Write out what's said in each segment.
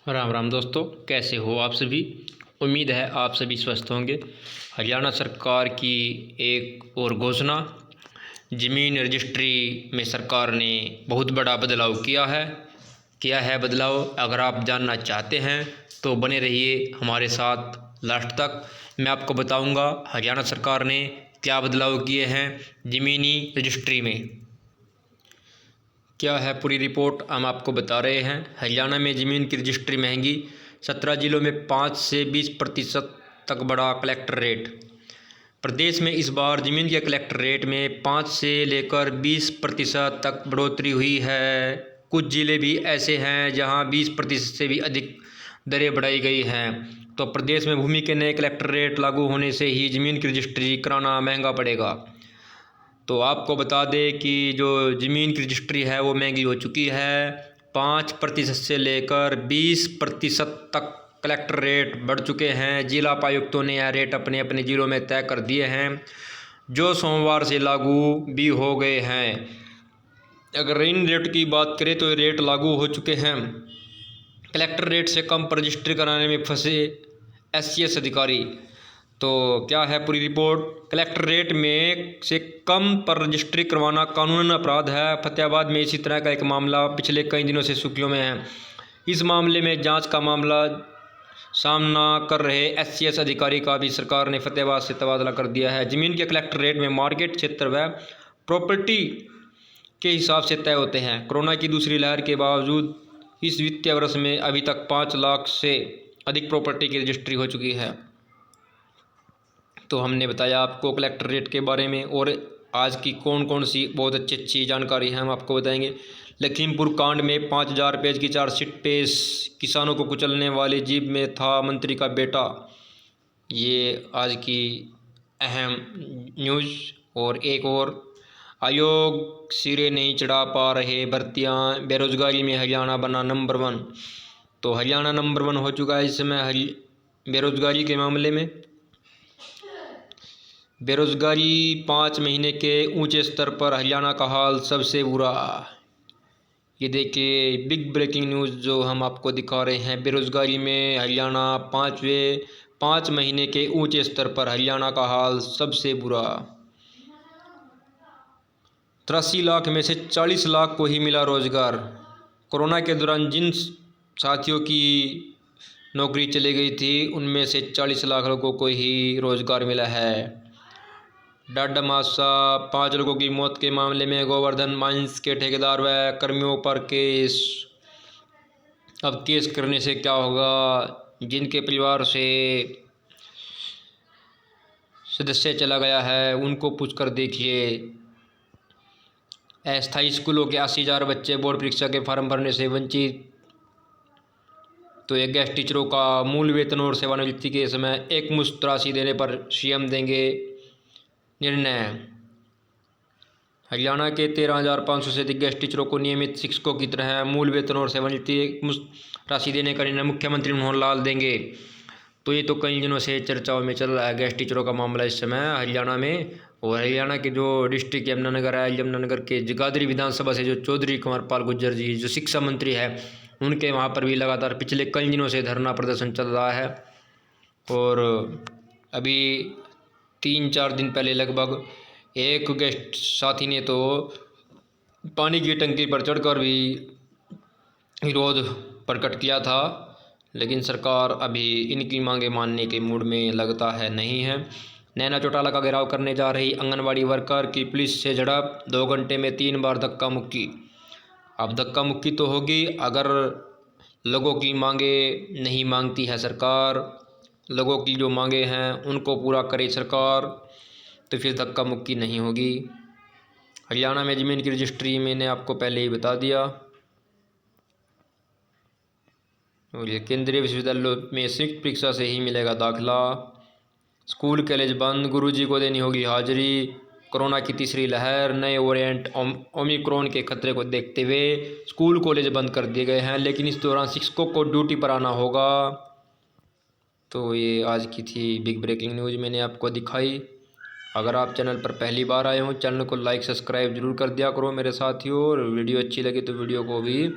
राम राम दोस्तों, कैसे हो आप सभी। उम्मीद है आप सभी स्वस्थ होंगे। हरियाणा सरकार की एक और घोषणा, ज़मीन रजिस्ट्री में सरकार ने बहुत बड़ा बदलाव किया है। क्या है बदलाव, अगर आप जानना चाहते हैं तो बने रहिए हमारे साथ लास्ट तक। मैं आपको बताऊंगा हरियाणा सरकार ने क्या बदलाव किए हैं ज़मीनी रजिस्ट्री में। क्या है पूरी रिपोर्ट हम आपको बता रहे हैं। हरियाणा में ज़मीन की रजिस्ट्री महंगी, 17 जिलों में 5 से 20% तक बढ़ा कलेक्टर रेट। प्रदेश में इस बार ज़मीन के कलेक्टर रेट में 5 से लेकर 20% तक बढ़ोतरी हुई है। कुछ ज़िले भी ऐसे हैं जहां 20% से भी अधिक दरें बढ़ाई गई हैं। तो प्रदेश में भूमि के नए कलेक्टर रेट लागू होने से ही ज़मीन की रजिस्ट्री कराना महंगा पड़ेगा। तो आपको बता दें कि जो ज़मीन की रजिस्ट्री है वो महंगी हो चुकी है। 5% से लेकर 20% तक कलेक्टर रेट बढ़ चुके हैं। जिला उपायुक्तों ने यह रेट अपने अपने ज़िलों में तय कर दिए हैं, जो सोमवार से लागू भी हो गए हैं। अगर इन रेट की बात करें तो ये रेट लागू हो चुके हैं। कलेक्टर रेट से कम पर रजिस्ट्री कराने में फंसे SCS अधिकारी। तो क्या है पूरी रिपोर्ट। कलेक्टर रेट में से कम पर रजिस्ट्री करवाना कानूनन अपराध है। फतेहाबाद में इसी तरह का एक मामला पिछले कई दिनों से सुर्खियों में है। इस मामले में जांच का मामला सामना कर रहे SCS अधिकारी का भी सरकार ने फतेहाबाद से तबादला कर दिया है। ज़मीन के कलेक्टर रेट में मार्केट क्षेत्र व प्रॉपर्टी के हिसाब से तय होते हैं। कोरोना की दूसरी लहर के बावजूद इस वित्तीय वर्ष में अभी तक 5 लाख से अधिक प्रॉपर्टी की रजिस्ट्री हो चुकी है। तो हमने बताया आपको कलेक्टर रेट के बारे में, और आज की कौन कौन सी बहुत अच्छी अच्छी जानकारी है हम आपको बताएंगे। लखीमपुर कांड में 5000 पेज की चार्जशीट पेश, किसानों को कुचलने वाली जीप में था मंत्री का बेटा। ये आज की अहम न्यूज़। और एक और, आयोग सिरे नहीं चढ़ा पा रहे भर्तियां, बेरोजगारी में हरियाणा बना नंबर 1। तो हरियाणा नंबर 1 हो चुका है इस समय बेरोजगारी के मामले में। बेरोजगारी 5 महीने के ऊंचे स्तर पर, हरियाणा का हाल सबसे बुरा। ये देखिए बिग ब्रेकिंग न्यूज़ जो हम आपको दिखा रहे हैं। बेरोजगारी में हरियाणा 5 महीने के ऊंचे स्तर पर, हरियाणा का हाल सबसे बुरा। 83 लाख में से 40 लाख को ही मिला रोजगार। कोरोना के दौरान जिन साथियों की नौकरी चली गई थी उनमें से 40 लाख लोगों को ही रोजगार मिला है। डाडामासा 5 लोगों की मौत के मामले में गोवर्धन माइंस के ठेकेदार व कर्मियों पर केस। अब केस करने से क्या होगा, जिनके परिवार से सदस्य चला गया है उनको पूछकर देखिए। अस्थायी स्कूलों के 80,000 बच्चे बोर्ड परीक्षा के फॉर्म भरने से वंचित। तो एक गेस्ट टीचरों का मूल वेतन और सेवानिवृत्ति के समय एकमुश्त राशि देने पर CM देंगे निर्णय। हरियाणा के 13,500 से अधिक गेस्ट टीचरों को नियमित शिक्षकों की तरह मूल वेतन और सेवानिवृत्ति एकमुश्त राशि देने का निर्णय मुख्यमंत्री मनोहर लाल देंगे। तो ये तो कई दिनों से चर्चाओं में चल रहा है गेस्ट टीचरों का मामला इस समय हरियाणा में। और हरियाणा के जो डिस्ट्रिक्ट यमुनानगर है, यमुनानगर के जगाधरी विधानसभा से जो चौधरी कुंवरपाल गुर्जर जी जो शिक्षा मंत्री है, उनके वहाँ पर भी लगातार पिछले कई दिनों से धरना प्रदर्शन चल रहा है। और अभी 3-4 दिन पहले लगभग एक गेस्ट साथी ने तो पानी की टंकी पर चढ़कर भी विरोध प्रकट किया था, लेकिन सरकार अभी इनकी मांगे मानने के मूड में लगता है नहीं है। नैना चौटाला का घेराव करने जा रही आंगनबाड़ी वर्कर की पुलिस से झड़प, 2 घंटे में 3 बार धक्का मुक्की। अब धक्का मुक्की तो होगी अगर लोगों की मांगे नहीं मांगती है सरकार, लोगों की जो मांगे हैं उनको पूरा करे सरकार, तो फिर धक्का मुक्की नहीं होगी। हरियाणा में ज़मीन की रजिस्ट्री मैंने आपको पहले ही बता दिया। और ये केंद्रीय विश्वविद्यालयों में संयुक्त परीक्षा से ही मिलेगा दाखिला। स्कूल कॉलेज बंद, गुरुजी को देनी होगी हाजिरी। कोरोना की तीसरी लहर, नए वेरिएंट ओमिक्रॉन के खतरे को देखते हुए स्कूल कॉलेज बंद कर दिए गए हैं, लेकिन इस दौरान शिक्षकों को ड्यूटी पर आना होगा। तो ये आज की थी बिग ब्रेकिंग न्यूज़ मैंने आपको दिखाई। अगर आप चैनल पर पहली बार आए हों, चैनल को लाइक सब्सक्राइब जरूर कर दिया करो मेरे साथियों। और वीडियो अच्छी लगे तो वीडियो को भी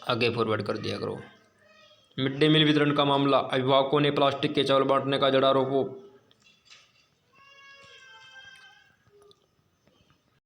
आगे फॉरवर्ड कर दिया करो। मिड डे मील वितरण का मामला, अभिभावकों ने प्लास्टिक के चावल बांटने का जड़ा आरोप।